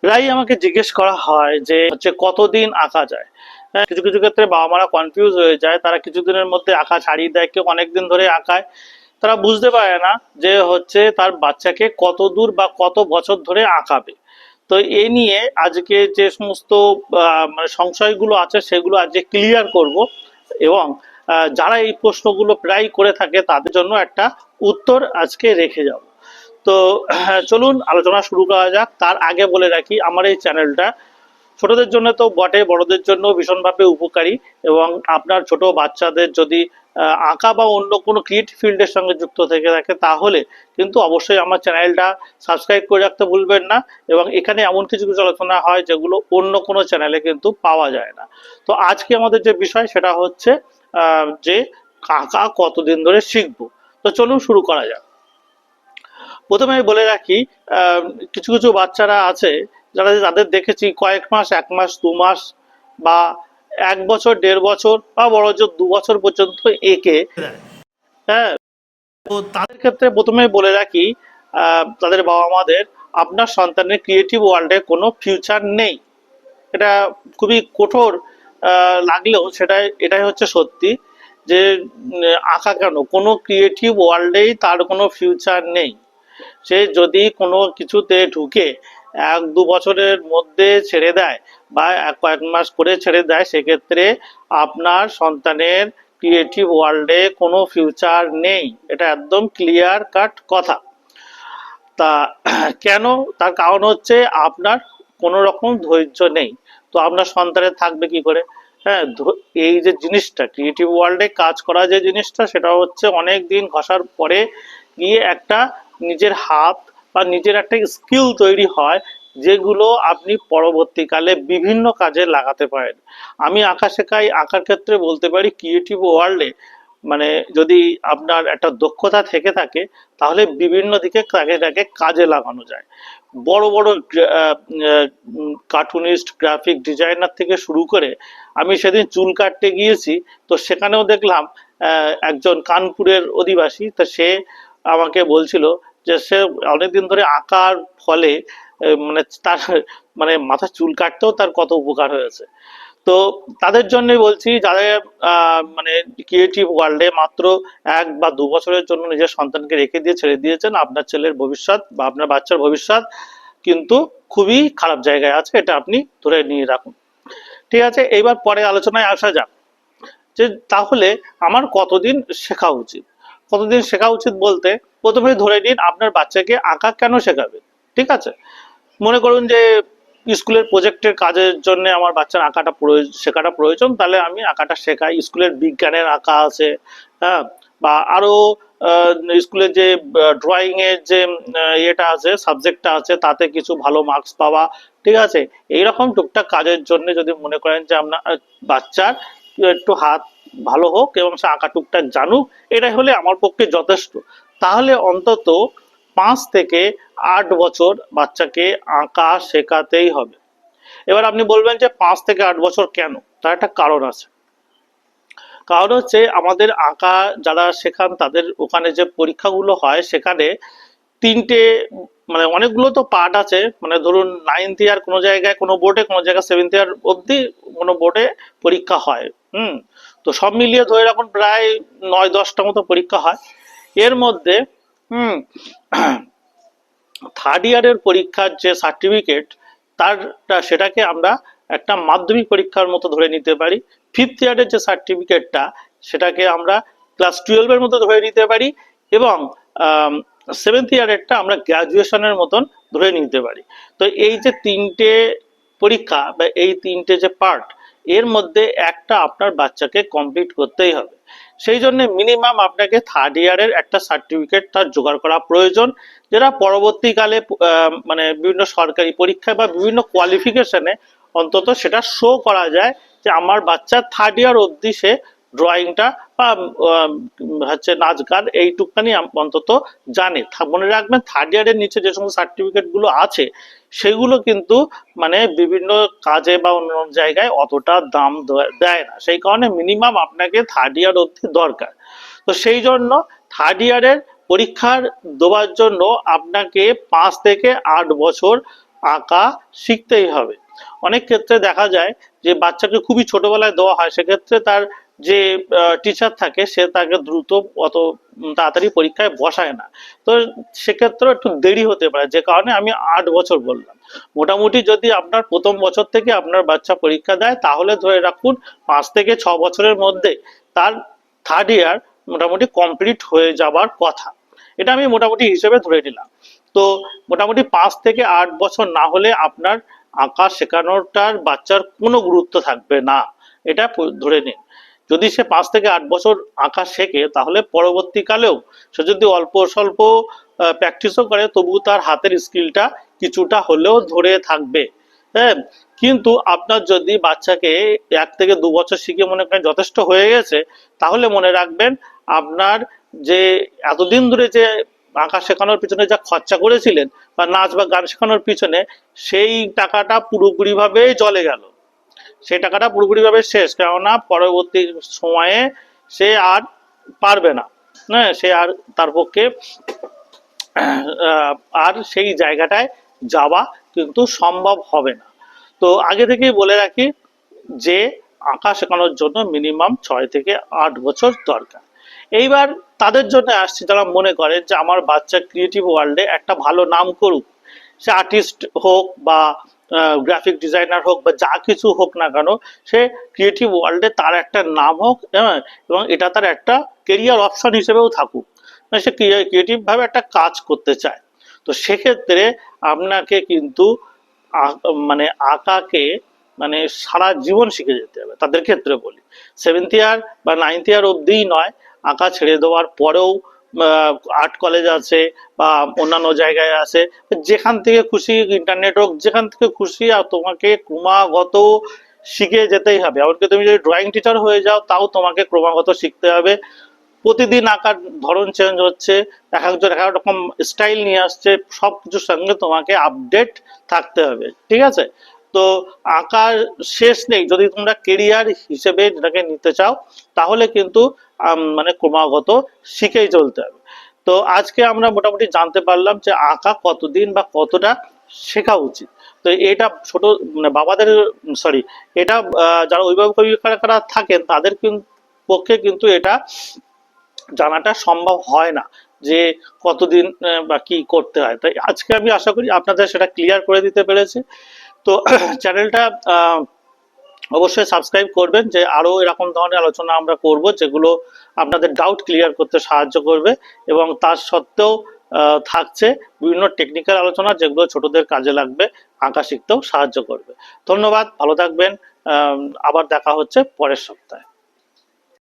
প্রায় আমাকে জিজ্ঞেস করা হয় যে কতদিন আঁকা যায়। হ্যাঁ, কিছু কিছু ক্ষেত্রে বাবা মারা কনফিউজ হয়ে যায়, তারা কিছুদিনের মধ্যে আঁকা ছাড়িয়ে দেয়, কেউ অনেকদিন ধরে আঁকায়। তারা বুঝতে পারে না যে তার বাচ্চাকে কত দূর বা কত বছর ধরে আঁকাবে। তো এই নিয়ে আজকে যে সমস্ত মানে সংশয়গুলো আছে সেগুলো আজকে ক্লিয়ার করব, এবং যারা এই প্রশ্নগুলো প্রায় করে থাকে তাদের জন্য একটা উত্তর আজকে রেখে যাব। তো চলুন আলোচনা শুরু করা যাক। তার আগে বলে রাখি, আমার এই চ্যানেলটা ছোটদের জন্য তো বটে, বড়দের জন্য ভীষণভাবে উপকারী। এবং আপনার ছোট বাচ্চাদের যদি আঁকা বা অন্য কোনো ক্রিয়েটিভ ফিল্ডের সঙ্গে যুক্ত থেকে থাকে তাহলে কিন্তু অবশ্যই আমার চ্যানেলটা সাবস্ক্রাইব করে রাখতে ভুলবেন না। এবং এখানে এমন কিছু কিছু আলোচনা হয় যেগুলো অন্য কোনো চ্যানেলে কিন্তু পাওয়া যায় না। তো আজকে আমাদের যে বিষয় সেটা হচ্ছে যে আঁকা কতদিন ধরে শিখবো। তো চলুন শুরু করা যাক। প্রথমে আমি বলে রাখি, কিছু কিছু বাচ্চারা আছে যাদের দেখেছি কয়েক মাস, 1 মাস, 2 মাস বা 1 বছর, 1.5 বছর বা বড় জোর 2 বছর পর্যন্ত এঁকে দেয়। হ্যাঁ, তো তাদের ক্ষেত্রে প্রথমে বলে রাখি, তাদের বাবা মাদের, আপনার সন্তানের ক্রিয়েটিভ ওয়ার্ল্ডে কোনো ফিউচার নেই। এটা খুবই কঠোর লাগলেও এটাই হচ্ছে সত্যি। যে আঁকা কেন, কোনো ক্রিয়েটিভ ওয়ার্ল্ডেই তার কোনো ফিউচার নেই। সে যদি কোনো কিছুতে ঢুকে 1-2 বছরের মধ্যে ছেড়ে দেয় বা কয়েক মাস করে ছেড়ে দেয়, সেক্ষেত্রে আপনার সন্তানের ক্রিয়েটিভ ওয়ার্ল্ডে কোনো ফিউচার নেই। এটা একদম ক্লিয়ার কাট কথা। তা কেন? তার কারণ হচ্ছে আপনার কোনো রকম ধৈর্য নেই। তো আপনার সন্তানের থাকবে কি করে? হ্যাঁ, এই যে জিনিসটা ক্রিয়েটিভ ওয়ার্ল্ডে কাজ করা, যে জিনিসটা সেটা হচ্ছে অনেক দিন ঘষার পরে গিয়ে একটা নিজের হাত বা নিজের একটা স্কিল তৈরি হয়, যেগুলো আপনি পরবর্তীকালে বিভিন্ন কাজে লাগাতে পারেন। আমি আঁকা শেখাই, আঁকার ক্ষেত্রে বলতে পারি ক্রিয়েটিভ ওয়ার্ল্ডে মানে যদি আপনার একটা দক্ষতা থেকে থাকে তাহলে বিভিন্ন দিকে তাকে কাজে লাগানো যায়। বড় বড় কার্টুনিস্ট, গ্রাফিক ডিজাইনার থেকে শুরু করে, আমি সেদিন চুল কাটতে গিয়েছি, তো সেখানেও দেখলাম একজন কানপুরের অধিবাসী, তা সে আমাকে বলছিল যে সে অনেকদিন ধরে আঁকার ফলে মানে তার মানে মাথা চুল কাটতেও তার কত উপকার হয়েছে। তো তাদের জন্যই বলছি, যাদের মানে ক্রিয়েটিভ ওয়ার্ল্ডে মাত্র 1 বা 2 বছরের জন্য নিজের সন্তানকে রেখে দিয়ে ছেড়ে দিয়েছেন, আপনার ছেলের ভবিষ্যৎ বা আপনার বাচ্চার ভবিষ্যৎ কিন্তু খুবই খারাপ জায়গায় আছে, এটা আপনি ধরে নিয়ে রাখুন। ঠিক আছে, এইবার পরে আলোচনায় আসা যাক যে তাহলে আমার কতদিন শেখা উচিত। কতদিন শেখা উচিত বলতে, প্রথমে ধরে নিন আপনার বাচ্চাকে আঁকা কেন শেখাবে। ঠিক আছে, মনে করুন যে স্কুলের প্রজেক্টের কাজের জন্য আমার বাচ্চার আঁকাটা শেখাটা প্রয়োজন, তাহলে আমি আঁকাটা শেখাই। স্কুলের বিজ্ঞানের আঁকা আছে, হ্যাঁ, বা আরো স্কুলের যে ড্রয়িং এর যে ইয়েটা আছে, সাবজেক্টটা আছে, তাতে কিছু ভালো মার্কস পাওয়া। ঠিক আছে, এইরকম টুকটাক কাজের জন্য যদি মনে করেন যে আপনার বাচ্চার একটু হাত ভালো হোক এবং সে আঁকা টুকটাক জানুক, এটাই হলে আমার পক্ষে যথেষ্ট। তাহলে অন্তত 5 থেকে 8 বছর বাচ্চাকে আঁকা শেখাতেই হবে। এবার আপনি বলবেন যে 5 থেকে 8 বছর কেন? তার একটা কারণ আছে। কারণ হচ্ছে আমাদের আঁকা যারা শেখান তাদের ওখানে যে পরীক্ষাগুলো হয় সেখানে তিনটে মানে অনেকগুলো তো পার্ট আছে। মানে ধরুন 9th ইয়ার কোনো জায়গায় কোনো বোর্ডে, কোনো জায়গায় 7th ইয়ার অবধি কোনো বোর্ডে পরীক্ষা হয়। তো সব মিলিয়ে ধরে রাখুন প্রায় 9-10টা মতো পরীক্ষা হয়। এর মধ্যে হুম 3rd ইয়ারের পরীক্ষার যে সার্টিফিকেট, সেটাকে আমরা একটা মাধ্যমিক পরীক্ষার মতো ধরে নিতে পারি। 5th ইয়ারের যে সার্টিফিকেটটা, সেটাকে আমরা ক্লাস 12-এর মতো ধরে নিতে পারি। এবং 7th ইয়ারেরটা আমরা গ্রাজুয়েশনের মতন ধরে নিতে পারি। তো এই যে তিনটে পরীক্ষা বা এই তিনটে যে পার্ট, এর মধ্যে একটা আপনার বাচ্চাকে কমপ্লিট করতেই হবে। সেই জন্য মিনিমাম আপনাকে 3rd ইয়ারের একটা সার্টিফিকেট তার জোগাড় করা প্রয়োজন, যেটা পরবর্তীকালে মানে বিভিন্ন সরকারি পরীক্ষায় বা বিভিন্ন কোয়ালিফিকেশনে অন্তত সেটা শো করা যায় যে আমার বাচ্চা 3rd ইয়ার অবধি সে ড্রয়িংটা বা হচ্ছে নাচ গান এইটুকখানি অন্তত জানে। মনে রাখবেন 3rd ইয়ারের নিচে যে সমস্ত সার্টিফিকেট গুলো আছে সেগুলো কিন্তু মানে বিভিন্ন কাজে বা অন্য জায়গায় অতটা দাম দেয় না, সেই কারণে মিনিমাম আপনাকে 3rd ইয়ার অবধি দরকার। তো সেই জন্য 3rd ইয়ারের পরীক্ষার দেওয়ার জন্য আপনাকে 5 থেকে 8 বছর আঁকা শিখতেই হবে। অনেক ক্ষেত্রে দেখা যায় যে বাচ্চাকে খুবই ছোটবেলায় দেওয়া হয়, সেক্ষেত্রে তার যে টিচার থাকে সে তাকে দ্রুত অত তাড়াতাড়ি পরীক্ষায় বসায় না। তো সেক্ষেত্রে একটু দেরি হতে পারে, যে কারণে আমি 8 বছর বললাম। মোটামুটি যদি আপনার প্রথম বছর থেকে আপনার বাচ্চা পরীক্ষা দেয়, তাহলে ধরে রাখুন 5 থেকে 6 বছরের মধ্যে তার থার্ড ইয়ার মোটামুটি কমপ্লিট হয়ে যাবার কথা। এটা আমি মোটামুটি হিসেবে ধরে নিলাম। তো মোটামুটি 5 থেকে 8 বছর না হলে আপনার আঁকা শেখানোটার বাচ্চার কোনো গুরুত্ব থাকবে না, এটা ধরে নিন। যদি সে 5 থেকে 8 বছর আঁকা শেখে, তাহলে পরবর্তীকালেও সে যদি অল্প স্বল্প প্র্যাকটিসও করে, তবু তার হাতের স্কিলটা কিছুটা হলেও ধরে থাকবে। হ্যাঁ, কিন্তু আপনার যদি বাচ্চাকে 1 থেকে 2 বছর শিখে মনে করেন যথেষ্ট হয়ে গেছে, তাহলে মনে রাখবেন আপনার যে এতদিন ধরে যে আঁকা শেখানোর পিছনে যা খরচা করেছিলেন বা নাচ বা গান শেখানোর পিছনে, সেই টাকাটা পুরোপুরিভাবে জলে গেল, সেই টাকাটা পুরোপুরিভাবে শেষ। কেননা পরবর্তী সময়ে সে আর পারবে না, হ্যাঁ, সে আর তার পক্ষে আর সেই জায়গাটায় যাওয়া কিন্তু সম্ভব হবে না। তো আগে থেকেই বলে রাখি যে আঁকা শেখানোর জন্য মিনিমাম 6 থেকে 8 বছর দরকার। এইবার তাদের জন্য আসছে যারা মনে করে যে আমার বাচ্চা ক্রিয়েটিভ ওয়ার্ল্ডে একটা ভালো নাম করুক, সে আর্টিস্ট হোক বা গ্রাফিক ডিজাইনার হোক বা যা কিছু হোক না কেন, সে ক্রিয়েটিভ ওয়ার্ল্ডে তার একটা নাম হোক, এবং এটা তার একটা কেরিয়ার অপশন হিসেবেও থাকুক, সে ক্রিয়েটিভ ভাবে একটা কাজ করতে চায়। তো সেক্ষেত্রে আপনাকে কিন্তু মানে আঁকাকে মানে সারা জীবন শিখে যেতে হবে। তাদের ক্ষেত্রে বলি 7th ইয়ার বা 9th ইয়ার অবধিই নয়, আঁকা ছেড়ে দেওয়ার পরেও আর্ট কলেজ আছে বা অন্যান্য জায়গায় আছে, যেখান থেকে খুশি, ইন্টারনেট হোক, যেখান থেকে খুশি, আর তোমাকে ক্রমাগত শিখে যেতেই হবে। এমনকি তুমি যদি ড্রয়িং টিচার হয়ে যাও, তাও তোমাকে ক্রমাগত শিখতে হবে। প্রতিদিন আঁকার ধরন চেঞ্জ হচ্ছে, এক একজন এক এক রকম স্টাইল নিয়ে আসছে, সব কিছুর সঙ্গে তোমাকে আপডেট থাকতে হবে, ঠিক আছে? তো আঁকার শেষ নেই, যদি তোমরা কেরিয়ার হিসেবে যেটাকে নিতে চাও, তাহলে কিন্তু মানে ক্রমাগত শিখেই চলতে হবে। তো আজকে আমরা মোটামুটি জানতে পারলাম যে আঁকা কতদিন বা কতটা শেখা উচিত। তো এটা ছোট মানে বাবাদের, সরি, এটা যারা অভিভাবক অভিভাবিকারা থাকেন তাদের পক্ষে কিন্তু এটা জানাটা সম্ভব হয় না যে কতদিন বা কি করতে হয়। তাই আজকে আমি আশা করি আপনাদের সেটা ক্লিয়ার করে দিতে পেরেছি। তো চ্যানেলটা অবশ্যই সাবস্ক্রাইব করবেন, যে আরো এরকম ধরনের আলোচনা আমরা করব যেগুলো আপনাদের ডাউট ক্লিয়ার করতে সাহায্য করবে, এবং তার সত্ত্বেও থাকছে বিভিন্ন টেকনিক্যাল আলোচনা যেগুলো ছোটদের কাজে লাগবে, আঁকা শিখতেও সাহায্য করবে। ধন্যবাদ, ভালো থাকবেন। আবার দেখা হচ্ছে পরের সপ্তাহে।